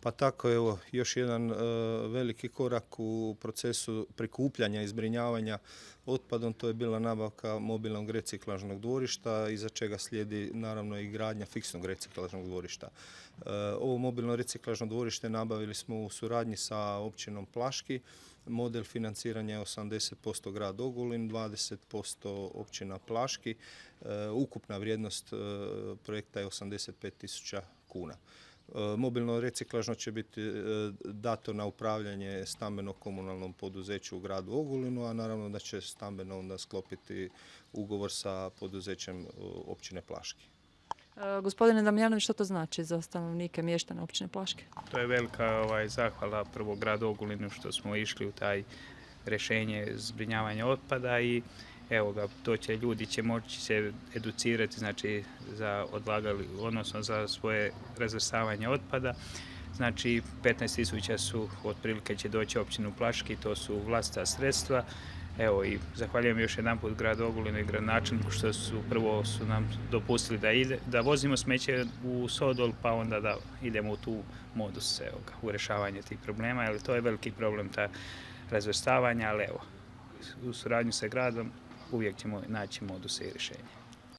Pa tako, evo, još jedan veliki korak u procesu prikupljanja i zbrinjavanja otpadom, to je bila nabavka mobilnog reciklažnog dvorišta, iza čega slijedi naravno i gradnja fiksnog reciklažnog dvorišta. Ovo mobilno reciklažno dvorište nabavili smo u suradnji sa općinom Plaški. Model financiranja je 80% grad Ogulin, 20% općina Plaški. Ukupna vrijednost projekta je 85.000 kuna. Mobilno reciklažno će biti dato na upravljanje stambeno-komunalnom poduzeću u gradu Ogulinu, a naravno da će stambeno onda sklopiti ugovor sa poduzećem općine Plaški. Gospodine Damjanović, što to znači za stanovnike, mještane općine Plaške? To je velika zahvala prvo gradu Ogulinu što smo išli u taj rješenje zbrinjavanja otpada i evo ga, ljudi će moći se educirati, znači za odnosno za svoje razvrstavanje otpada. Znači 15.000 su otprilike će doći općinu Plaški, to su vlastita sredstva. Evo i zahvaljujem još jedanput gradu Ogulinu i gradonačelniku što su nam dopustili da vozimo smeće u Sodol, pa onda da idemo u tu modus u rješavanje tih problema, jer to je veliki problem, ta razvrstavanja, ali evo, u suradnji sa gradom uvijek ćemo naći moduse i rješenje.